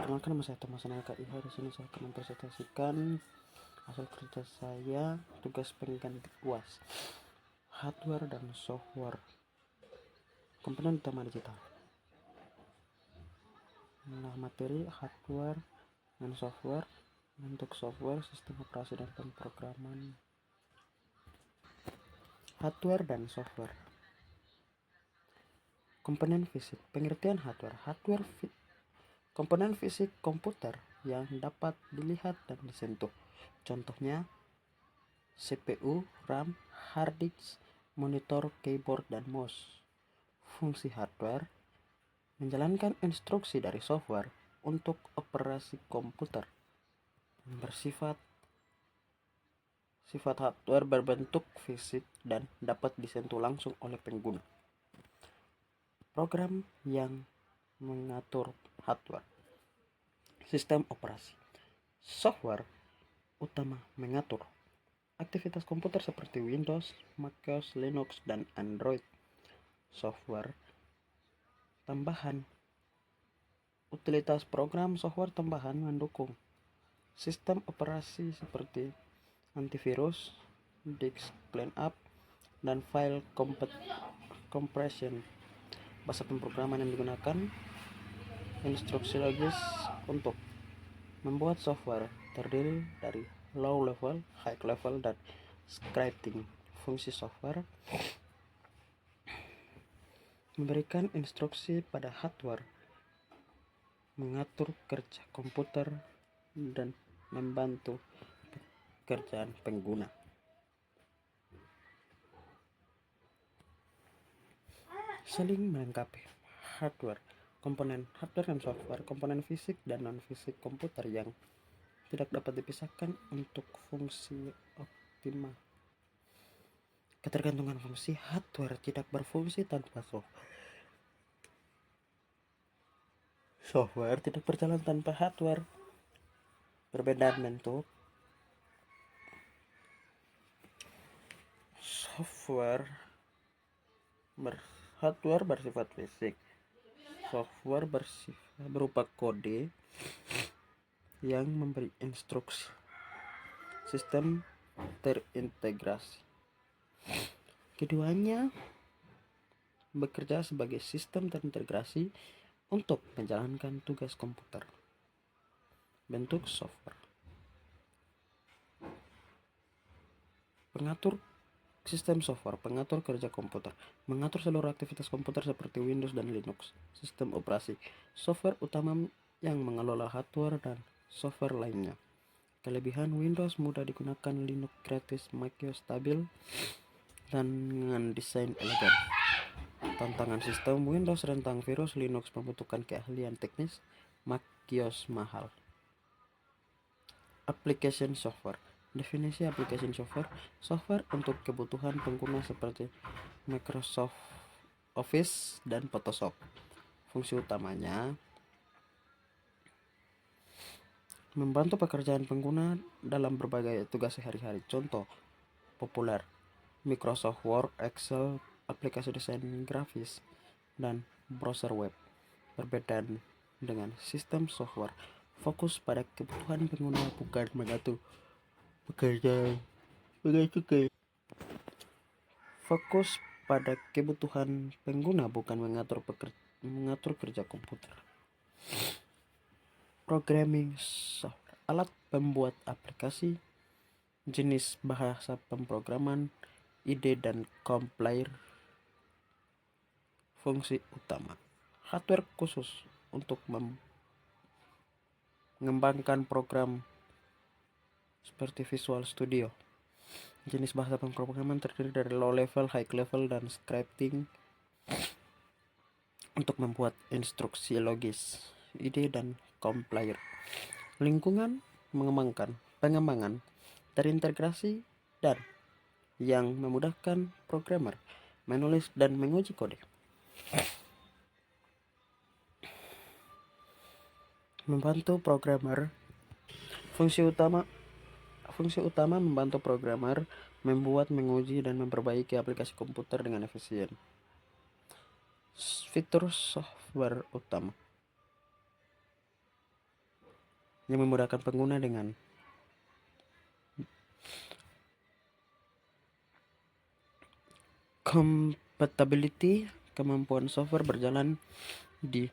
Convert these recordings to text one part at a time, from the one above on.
Perkenalkan, nama saya Thomas Anelka IH. Di sini saya akan mempresentasikan hasil kerja saya tugas pengganti UAS, hardware dan software, komponen utama digital. Nah, materi hardware dan software, bentuk software, sistem operasi dan pemrograman. Hardware dan software. Komponen fisik. Pengertian hardware. Komponen fisik komputer yang dapat dilihat dan disentuh. Contohnya CPU, RAM, hard disk, monitor, keyboard, dan mouse. Fungsi hardware menjalankan instruksi dari software untuk operasi komputer. Sifat hardware berbentuk fisik dan dapat disentuh langsung oleh pengguna. Program yang mengatur hardware. Sistem operasi. Software utama mengatur aktivitas komputer seperti Windows, macOS, Linux, dan Android. Software tambahan. Utilitas program software tambahan mendukung sistem operasi seperti antivirus, disk cleanup, dan file compression. Bahasa pemrograman yang digunakan, instruksi logis untuk membuat software terdiri dari low level, high level, dan scripting. Fungsi software memberikan instruksi pada hardware, mengatur kerja komputer, dan membantu pekerjaan pengguna. Saling melengkapi. Hardware, komponen hardware dan software, komponen fisik dan non-fisik komputer yang tidak dapat dipisahkan untuk fungsi optimal. Ketergantungan fungsi. Hardware tidak berfungsi tanpa software tidak berjalan tanpa hardware. Perbedaan bentuk. Hardware bersifat fisik. Software berupa kode yang memberi instruksi. Sistem terintegrasi. Keduanya bekerja sebagai sistem terintegrasi untuk menjalankan tugas komputer. Bentuk software. Pengatur sistem software, pengatur kerja komputer, mengatur seluruh aktivitas komputer seperti Windows dan Linux. Sistem operasi, software utama yang mengelola hardware dan software lainnya. Kelebihan Windows mudah digunakan, Linux gratis, macOS stabil, dan dengan desain elegan. Tantangan sistem Windows rentang virus, Linux membutuhkan keahlian teknis, macOS mahal. Application software. Definisi application software untuk kebutuhan pengguna seperti Microsoft Office dan Photoshop. Fungsi utamanya membantu pekerjaan pengguna dalam berbagai tugas sehari-hari. Contoh populer: Microsoft Word, Excel, aplikasi desain grafis, dan browser web. Perbedaan dengan sistem software, fokus pada kebutuhan pengguna, bukan mengatur pekerjaan. Fokus pada kebutuhan pengguna, bukan mengatur kerja komputer. Programming software, alat pembuat aplikasi, jenis bahasa pemrograman, ide dan compiler. Fungsi utama, hardware khusus untuk mengembangkan program seperti Visual Studio. Jenis bahasa pemrograman terdiri dari low level, high level, dan scripting untuk membuat instruksi logis, ide dan compiler. Lingkungan pengembangan terintegrasi dan yang memudahkan programmer menulis dan menguji kode. Membantu programmer. Fungsi utama membantu programmer membuat, menguji, dan memperbaiki aplikasi komputer dengan efisien. Fitur software utama. yang memudahkan pengguna dengan compatibility, kemampuan software berjalan di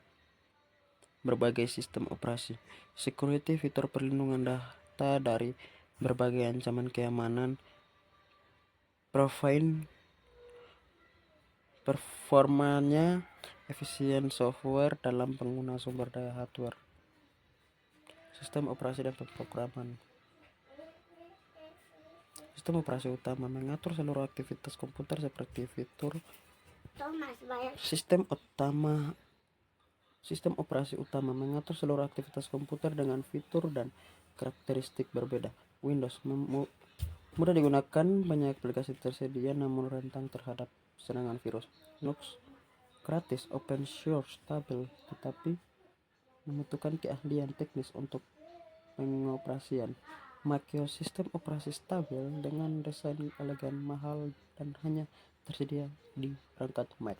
berbagai sistem operasi, security, fitur perlindungan data dari berbagai ancaman keamanan, performanya, efisien software dalam pengguna sumber daya hardware, sistem operasi dan pemrograman. Sistem operasi utama mengatur seluruh aktivitas komputer seperti fitur Sistem operasi utama mengatur seluruh aktivitas komputer dengan fitur dan karakteristik berbeda. Windows mudah digunakan, banyak aplikasi tersedia namun rentan terhadap serangan virus. Linux gratis, open source, stabil, tetapi membutuhkan keahlian teknis untuk pengoperasian. macOS sistem operasi stabil dengan desain elegan, mahal, dan hanya tersedia di perangkat Mac.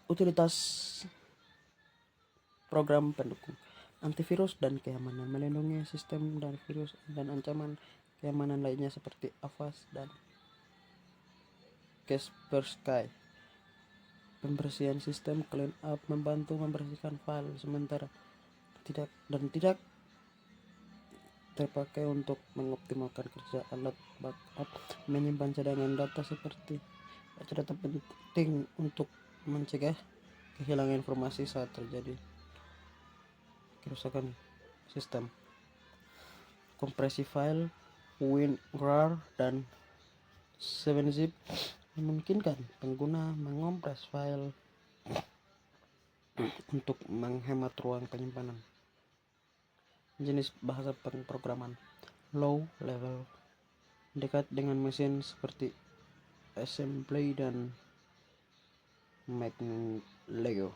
Utilitas program pendukung antivirus dan keamanan, melindungi sistem dari virus dan ancaman keamanan lainnya seperti Avast dan Kaspersky. Pembersihan sistem clean up membantu membersihkan file sementara tidak terpakai untuk mengoptimalkan kerja alat backup, menyimpan cadangan data seperti data penting untuk mencegah kehilangan informasi saat terjadi kerusakan sistem. Kompresi file, WinRAR, dan 7-zip memungkinkan pengguna mengompres file untuk menghemat ruang penyimpanan. Jenis bahasa pemrograman low level, dekat dengan mesin seperti assembly dan Lego.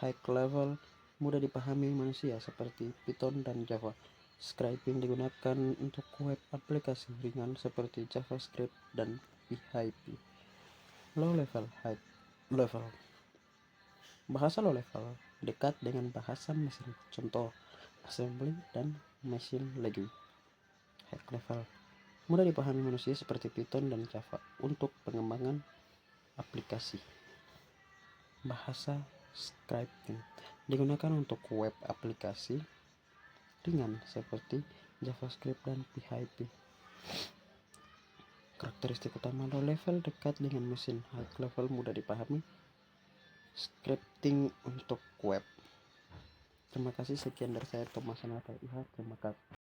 High level, mudah dipahami manusia seperti Python dan Java. Scripting digunakan untuk web aplikasi ringan seperti JavaScript dan PHP. Low level, high level. Bahasa low level dekat dengan bahasa mesin, contoh assembly dan mesin Lego. High level, mudah dipahami manusia seperti Python dan Java untuk pengembangan aplikasi. Bahasa scripting digunakan untuk web aplikasi ringan seperti JavaScript dan PHP. Karakteristik utama low level dekat dengan mesin, high level mudah dipahami, scripting untuk web. Terima kasih, sekian dari saya Thomas Sanata. Terima kasih.